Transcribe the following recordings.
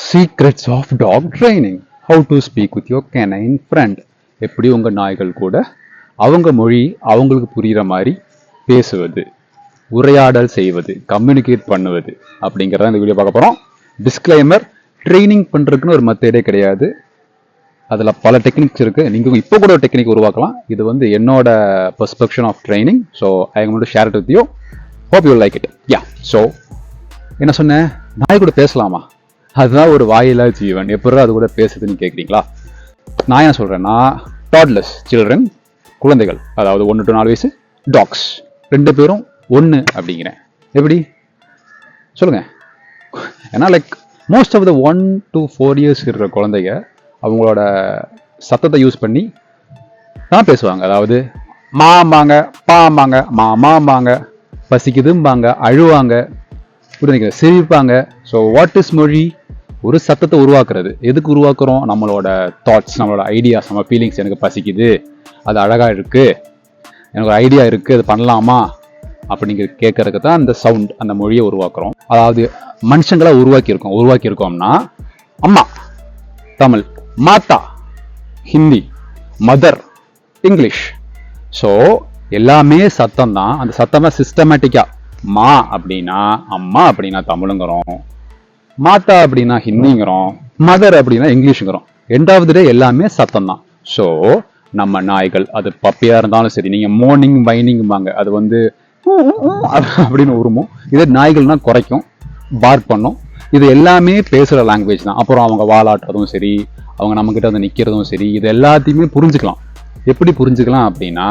Secrets of dog training. How to speak with your canine friend. எப்படி உங்கள் நாய்கள் கூட அவங்க மொழி அவங்களுக்கு புரிகிற மாதிரி பேசுவது, உரையாடல் செய்வது, கம்யூனிகேட் பண்ணுவது அப்படிங்கிறத இந்த வீடியோ பார்க்க போகிறோம். டிஸ்க்ளைமர், ட்ரைனிங் பண்ணுறதுக்குன்னு ஒரு மெத்தடே கிடையாது. அதில் பல டெக்னிக்ஸ் இருக்குது. நீங்கள் இப்போ கூட ஒரு டெக்னிக் உருவாக்கலாம். இது வந்து என்னோட perspective of training. So I am going to share it with you. Hope you like it. Yeah, so என்ன சொன்னேன், நாய் கூட பேசலாமா? அதுதான் ஒரு வாயிலா ஜீவன், எப்படி அது கூட பேசுதுன்னு கேட்குறீங்களா? நான் என்ன சொல்கிறேன்னா, டாட்லஸ் சில்ட்ரன், குழந்தைகள், அதாவது 1 to 4 வயசு டாக்ஸ், 2 பேரும் ஒன்று அப்படிங்கிறேன். எப்படி சொல்லுங்க? ஏன்னா like most of the 1 to 4 years இருக்கிற குழந்தைங்க அவங்களோட சத்தத்தை யூஸ் பண்ணி தான் பேசுவாங்க. அதாவது மாமாங்க, பாமாங்க, மாமாங்க, பசிக்குதும்பாங்க, அழுவாங்க, புரிஞ்சுக்க, சிரிப்பாங்க. ஸோ வாட் இஸ் மொழி? ஒரு சத்தத்தை உருவாக்குறது. எதுக்கு உருவாக்குறோம்? நம்மளோட தாட்ஸ், நம்மளோட ஐடியாஸ், நம்ம ஃபீலிங்ஸ். எனக்கு பசிக்குது, அது அழகாக இருக்குது, எனக்கு ஒரு ஐடியா இருக்குது, அது பண்ணலாமா அப்படிங்கிற கேட்கறதுக்கு தான் அந்த சவுண்ட், அந்த மொழியை உருவாக்குறோம். அதாவது மனுஷங்களை உருவாக்கியிருக்கோம்னா அம்மா தமிழ், மாத்தா ஹிந்தி, மதர் இங்கிலீஷ். ஸோ எல்லாமே சத்தம் தான். அந்த சத்தமாக சிஸ்டமேட்டிக்காக மா அப்படின்னா அம்மா அப்படின்னா தமிழுங்கிறோம், மாத்தா அப்படின்னா ஹிந்திங்கிறோம், மதர் அப்படின்னா இங்கிலீஷுங்கிறோம். எண்டாவது டே எல்லாமே சத்தம் தான். ஸோ நம்ம நாய்கள், அது பப்பியாக இருந்தாலும் சரி, நீங்கள் மார்னிங் வைனிங்பாங்க, அது வந்து அப்படின்னு உருமும். இதே நாய்கள்னா குறைக்கும், பார்க் பண்ணும். இது எல்லாமே பேசுகிற லாங்குவேஜ் தான். அப்புறம் அவங்க வாலாட்டுறதும் சரி, அவங்க நம்மக்கிட்ட வந்து நிற்கிறதும் சரி, இது எல்லாத்தையுமே புரிஞ்சுக்கலாம். எப்படி புரிஞ்சுக்கலாம் அப்படின்னா,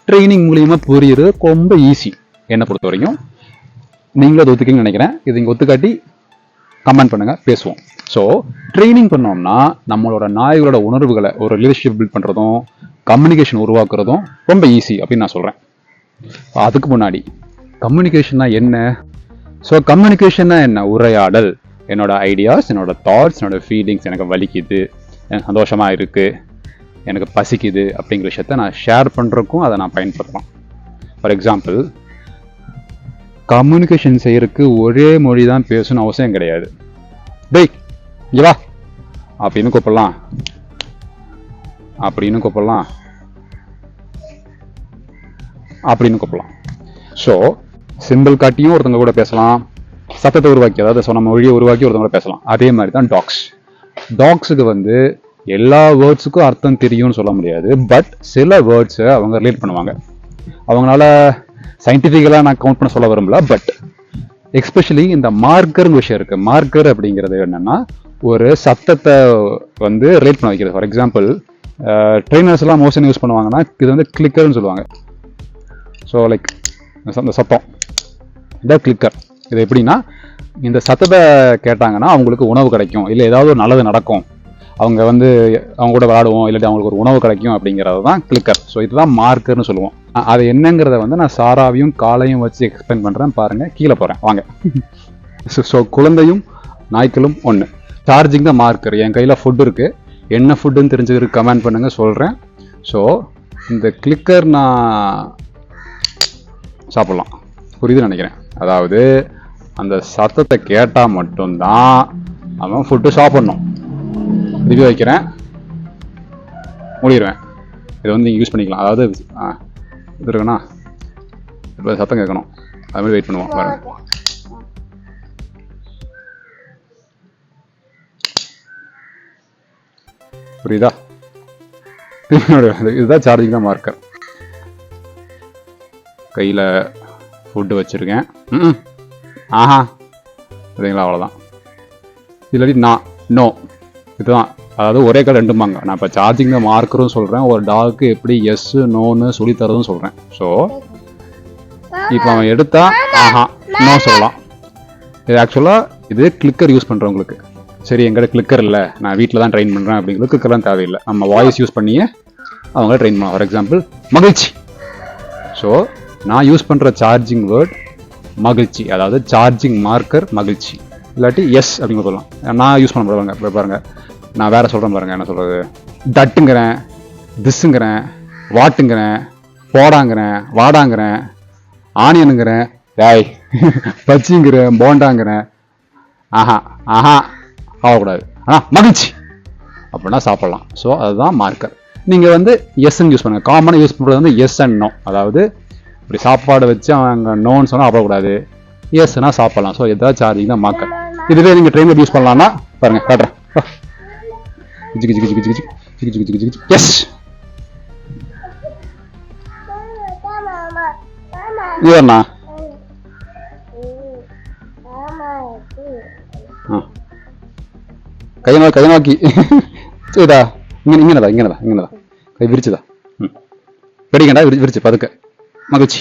ட்ரைனிங் மூலியமாக புரியுறது ரொம்ப ஈஸி. என்னை பொறுத்த வரைக்கும் நீங்களும் அது ஒத்துக்கீங்கன்னு நினைக்கிறேன். இது இங்கே ஒத்துக்காட்டி கமெண்ட் பண்ணுங்க, பேசுவோம். ஸோ ட்ரைனிங் பண்ணோம்னா நம்மளோட நாய்களோட உணர்வுகளை, ஒரு ரிலேஷன்ஷிப் பில்ட் பண்ணுறதும் கம்யூனிகேஷன் உருவாக்குறதும் ரொம்ப ஈஸி அப்படின்னு நான் சொல்கிறேன். அதுக்கு முன்னாடி கம்யூனிகேஷன்னா என்ன? ஸோ கம்யூனிகேஷன்னா என்ன? உரையாடல். என்னோட ஐடியாஸ், என்னோட தாட்ஸ், என்னோட ஃபீலிங்ஸ், எனக்கு வலிக்குது, எனக்கு சந்தோஷமாக இருக்குது, எனக்கு பசிக்குது அப்படிங்கிற விஷயத்த நான் ஷேர் பண்ணுறதுக்கும் அதை நான் பயன்படுத்தலாம். ஃபார் எக்ஸாம்பிள், கம்யூனிகேஷன் செய்யறதுக்கு ஒரே மொழி தான் பேசணும் அவசியம் கிடையாது. டேய் இங்கே வா அப்படின்னு கூப்பிடலாம், அப்படின்னு கூப்பிடலாம், அப்படின்னு கூப்பிடலாம். ஸோ சிம்பிள் காட்டியும் ஒருத்தவங்க கூட பேசலாம், சத்தத்தை உருவாக்கி, அதாவது சொன்ன மொழியை உருவாக்கி ஒருத்தவங்க கூட பேசலாம். அதே மாதிரி தான் டாக்ஸ். டாக்ஸுக்கு வந்து எல்லா வேர்ட்ஸுக்கும் அர்த்தம் தெரியும்னு சொல்ல முடியாது. பட் சில வேர்ட்ஸை அவங்க ரிலேட் பண்ணுவாங்க. அவங்களால சயின்டிஃபிக்கலாக நான் கவுண்ட் பண்ண சொல்ல விரும்பல. பட் எஸ்பெஷலி இந்த மார்க்கர்னு விஷயம் இருக்குது. மார்க்கர் அப்படிங்கிறது என்னென்னா, ஒரு சத்தத்தை வந்து ரிலேட் பண்ண வைக்கிறது. ஃபார் எக்ஸாம்பிள், ட்ரெயினர்ஸ்லாம் மோஸ்ட்லி யூஸ் பண்ணுவாங்கன்னா இது வந்து கிளிக்கர்னு சொல்லுவாங்க. ஸோ லைக் இந்த சத்தம், இதான் கிளிக்கர். இது எப்படின்னா, இந்த சத்தத்தை கேட்டாங்கன்னா அவங்களுக்கு உணவு கிடைக்கும், இல்லை ஏதாவது ஒரு நல்லது நடக்கும், அவங்க வந்து அவங்க கூட விளையாடுவோம், இல்லாட்டி அவங்களுக்கு ஒரு உணவு கிடைக்கும் அப்படிங்கிறது தான் கிளிக்கர். ஸோ இதுதான் மார்க்கர்னு சொல்லுவோம். அது என்னங்கிறத வந்து நான் சாராவையும் காலையும் வச்சு எக்ஸ்பிளைன் பண்ணுறேன். பாருங்கள், கீழே போகிறேன் வாங்க. ஸோ குழந்தையும் நாய்க்களும் ஒன்று. சார்ஜிங் தான் மார்க்கர். என் கையில் ஃபுட் இருக்குது, என்ன ஃபுட்டுன்னு தெரிஞ்சுக்கிறதுக்கு கமெண்ட் பண்ணுங்கள், சொல்கிறேன். ஸோ இந்த கிளிக்கர் நான் சாப்பிட்லாம், புரியுதுன்னு நினைக்கிறேன். அதாவது அந்த சத்தத்தை கேட்டால் மட்டும்தான் அவன் ஃபுட்டு சாப்பிட்ணும். ரிவ்யூ வைக்கிறேன், மூடிடுவேன். இதை வந்து நீங்கள் யூஸ் பண்ணிக்கலாம். அதாவது இது இருக்குண்ணா, இப்போ சத்தம் கேட்கணும், அது மாதிரி வெயிட் பண்ணுவோம். பாருங்க, புரியுதா? இதுதான் சார்ஜிங் தான் மார்க்கர். கையில் ஃபுட்டு வச்சுருக்கேன். ஆஹா, சரிங்களா? அவ்வளோதான். இல்லாட்டி நான் நோ, இதுதான். அதாவது ஒரே கடை ரெண்டுமாங்க. நான் இப்போ சார்ஜிங் தான் மார்க்கரும் சொல்கிறேன், ஒரு டாக்கு எப்படி எஸ் நோன்னு சொல்லித்தரதும் சொல்கிறேன். ஸோ இப்போ அவன் எடுத்தா ஆஹா நோ சொல்லலாம். இது ஆக்சுவலாக இது கிளிக்கர் யூஸ் பண்ணுறவங்களுக்கு. சரி, எங்கிட்ட கிளிக்கர் இல்லை, நான் வீட்டில் தான் ட்ரெயின் பண்ணுறேன் அப்படிங்கிறது கிளிக்கர்லாம் தேவையில்லை. நம்ம வாய்ஸ் யூஸ் பண்ணியே அவங்கள ட்ரெயின் பண்ணலாம். ஃபார் எக்ஸாம்பிள், மகிழ்ச்சி. ஸோ நான் யூஸ் பண்ணுற சார்ஜிங் வேர்ட் மகிழ்ச்சி, அதாவது சார்ஜிங் மார்க்கர் மகிழ்ச்சி. இல்லாட்டி எஸ் அப்படின்னு சொல்லலாம். நான் யூஸ் பண்ண முடியாங்க. இப்போ பாருங்கள், நான் வேறு சொல்கிறேன் பாருங்கள். என்ன சொல்கிறது? தட்டுங்கிறேன், திஸ்ஸுங்கிறேன், வாட்டுங்கிறேன், போடாங்கிறேன், வாடாங்கிறேன், ஆனியனுங்கிறேன், டேய் பச்சிங்கிறேன், போண்டாங்கிறேன். ஆஹா ஆஹா ஆகக்கூடாது. ஆனால் மகிழ்ச்சி அப்படின்னா சாப்பிடலாம். ஸோ அதுதான் மார்க்கர். நீங்கள் வந்து எஸ்ன்னு யூஸ் பண்ணுங்கள். காமனாக யூஸ் பண்ணுறது வந்து எஸ் அண்ட் நோ. அதாவது இப்படி சாப்பாடு வச்சு அவங்க நோன்னு சொன்னால் சாப்பிடக்கூடாது, எஸ்னா சாப்பிடலாம். ஸோ எதாவது சார்ஜிங் தான் மார்க்கர். இதுவே நீங்கள் ட்ரெயினில் யூஸ் பண்ணலாம்னா பாருங்கள், காட்டுறேன். எஸ் இதுண்ணா கை நோக்கி இதா இங்கனதா கை விரிச்சுதா. பெடிக்கண்டா விரிச்சு பதுக்க மகிழ்ச்சி.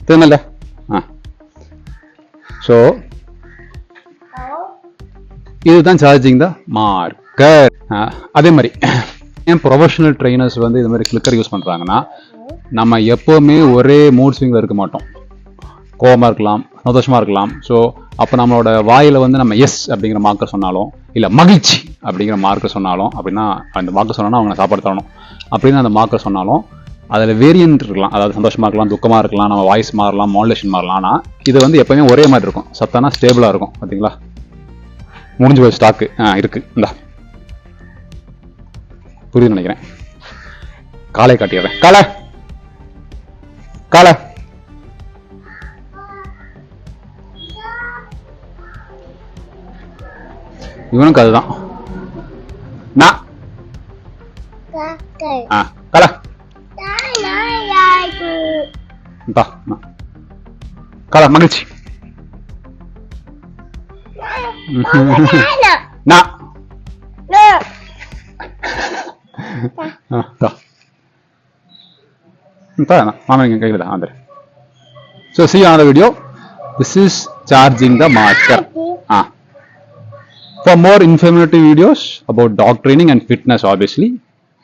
திருநல்ல. ஸோ இதுதான் சார்ஜிங் த மார்க்கர். அதே மாதிரி ஏன் ப்ரொஃபஷனல் ட்ரெயினர்ஸ் வந்து இது மாதிரி கிளிக்கர் யூஸ் பண்ணுறாங்கன்னா, நம்ம எப்போவுமே ஒரே மூட் ஸ்விங்கில் இருக்க மாட்டோம். கோபமாக இருக்கலாம், சந்தோஷமாக இருக்கலாம். ஸோ அப்போ நம்மளோட வாயில் வந்து நம்ம எஸ் அப்படிங்கிற மார்க்கர் சொன்னாலும், இல்லை மகிழ்ச்சி அப்படிங்கிற மார்க்கர் சொன்னாலும், அப்படின்னா அந்த மார்க்கர் சொன்னாலும் அவங்க சாப்பாடு தரணும் அப்படின்னு அந்த மார்க்கர் சொன்னாலும் அதில் வேரியன்ட் இருக்கலாம். அதாவது சந்தோஷமாக இருக்கலாம், துக்கமாக இருக்கலாம், நம்ம வாய்ஸ் மாறலாம், மாடுலேஷன் மாறலாம். ஆனால் இது வந்து எப்போயுமே ஒரே மாதிரி இருக்கும். சத்தானா ஸ்டேபிளாக இருக்கும். பார்த்தீங்களா, முடிஞ்சு போய் ஸ்டாக்கு இருக்குது. இந்தா புரியுது நினைக்கிறேன். காலை காட்டிடுறேன். காலை காலை இவனுக்கு அதுதான். காலை காலை மகிழ்ச்சி. மாமா கையில் தான். So see you on the video. This is charging the marker. For more informative videos about dog training and fitness, obviously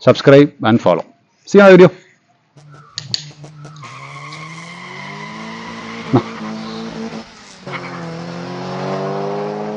subscribe and follow. See you on the video.